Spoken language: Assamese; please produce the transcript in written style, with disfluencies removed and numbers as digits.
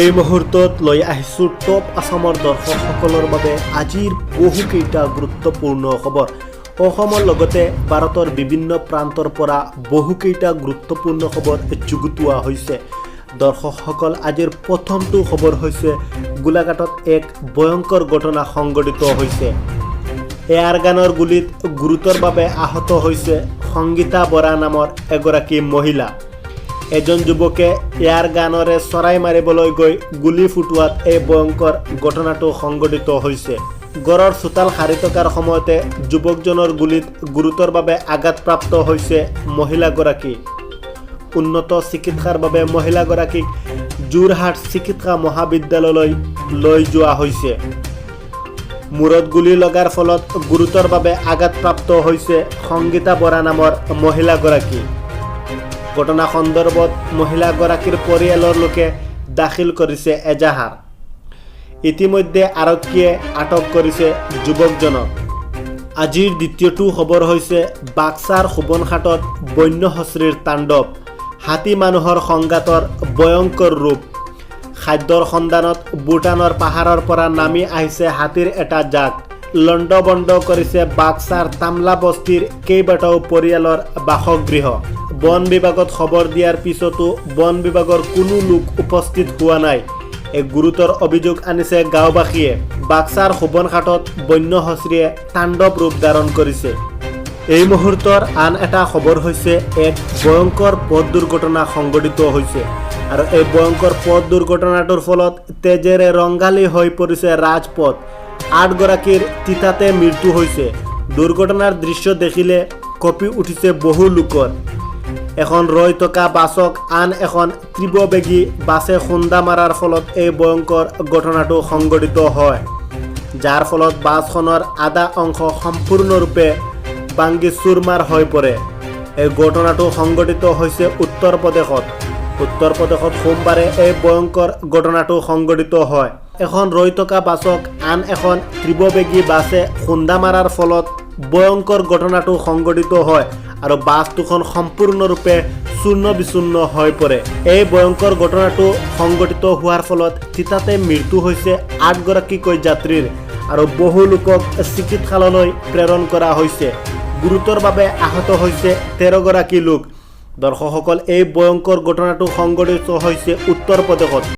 এই মুহূৰ্তত লৈ আহিছো টপ আসামৰ দৰ্শকসকলৰ বাবে আজিৰ বহুকেইটা গুৰুত্বপূৰ্ণ খবৰ। অসমৰ লগতে ভাৰতৰ বিভিন্ন প্ৰান্তৰ পৰা বহুকেইটা গুৰুত্বপূৰ্ণ খবৰ যুগুতোৱা হৈছে। দৰ্শকসকল, আজিৰ প্ৰথমটো খবৰ হৈছে গোলাঘাটত এক ভয়ংকৰ ঘটনা সংঘটিত হৈছে। এয়াৰ গানৰ গুলীত গুৰুতৰভাৱে আহত হৈছে সংগীতা বৰা নামৰ এগৰাকী মহিলা। এজন যুৱকে এয়াৰ গানৰে চৰাই মাৰিবলৈ গৈ গুলি ফুটোৱাত এই ভয়ংকৰ ঘটনাটো সংঘটিত হৈছে। গড়ৰ চোতাল সাৰি থকাৰ সময়তে যুৱকজনৰ গুলীত গুৰুতৰভাৱে আঘাতপ্ৰাপ্ত হৈছে মহিলাগৰাকী। উন্নত চিকিৎসাৰ বাবে মহিলাগৰাকীক যোৰহাট চিকিৎসা মহাবিদ্যালয়লৈ লৈ যোৱা হৈছে। মূৰত গুলি লগাৰ ফলত গুৰুতৰভাৱে আঘাতপ্ৰাপ্ত হৈছে সংগীতা বৰা নামৰ মহিলাগৰাকী। ঘটনা সন্দৰ্ভত মহিলাগৰাকীৰ পৰিয়ালৰ লোকে দাখিল কৰিছে এজাহাৰ। ইতিমধ্যে আৰক্ষীয়ে আটক কৰিছে যুৱকজনক। আজিৰ দ্বিতীয়টো খবৰ হৈছে বাক্সাৰ সোৱনঘাটত বন্য হস্তীৰ তাণ্ডৱ। হাতী মানুহৰ সংঘাতৰ ভয়ংকৰ ৰূপ। খাদ্যৰ সন্ধানত ভূটানৰ পাহাৰৰ পৰা নামি আহিছে হাতীৰ এটা জাক। লণ্ডভণ্ড কৰিছে বাক্সাৰ তামলা বস্তিৰ কেইবাটাও পৰিয়ালৰ বাসগৃহ। বন বিভাগত খবৰ দিয়াৰ পিছতো বন বিভাগৰ কোনো লোক উপস্থিত হোৱা নাই। এক গুৰুতৰ অভিযোগ আনিছে গাঁওবাসীয়ে। বাক্সাৰ সোৱনঘাটত বন্য হস্তীয়ে তাণ্ডৱ ৰূপ ধাৰণ কৰিছে। এই মুহূৰ্তৰ আন এটা খবৰ হৈছে এক ভয়ংকৰ পথ দুৰ্ঘটনা সংঘটিত হৈছে। আৰু এই ভয়ংকৰ পথ দুৰ্ঘটনাটোৰ ফলত তেজেৰে ৰংগালী হৈ পৰিছে ৰাজপথ। 8 গৰাকীৰ তিতাতে মৃত্যু হৈছে। দুৰ্ঘটনাৰ দৃশ্য দেখিলে কঁপি উঠিছে বহু লোকৰ। এখন ৰৈ থকা বাছক আন এখন তীব্ৰবেগী বাছে খুন্দা মাৰাৰ ফলত এই ভয়ংকৰ ঘটনাটো সংঘটিত হয়, যাৰ ফলত বাছখনৰ আধা অংশ সম্পূৰ্ণৰূপে ভাঙি চুৰমাৰ হৈ পৰে। এই ঘটনাটো সংঘটিত হৈছে উত্তৰ প্ৰদেশত। সোমবাৰে এই ভয়ংকৰ ঘটনাটো সংঘটিত হয়। এখন ৰৈ থকা বাছক আন এখন তীব্ৰবেগী বাছে খুন্দা মাৰাৰ ফলত ভয়ংকৰ ঘটনাটো সংঘটিত হয় আৰু বাছ দুখন সম্পূৰ্ণৰূপে চূৰ্ণ বিচূৰ্ণ হৈ পৰে। এই ভয়ংকৰ ঘটনাটো সংঘটিত হোৱাৰ ফলত তিতাতে মৃত্যু হৈছে 8 গৰাকীকৈ যাত্ৰীৰ আৰু বহু লোকক চিকিৎসালয়লৈ প্ৰেৰণ কৰা হৈছে। গুৰুতৰভাৱে আহত হৈছে 13 গৰাকী লোক। দৰ্শকসকল, এই ভয়ংকৰ ঘটনাটো সংঘটিত হৈছে উত্তৰ প্ৰদেশত।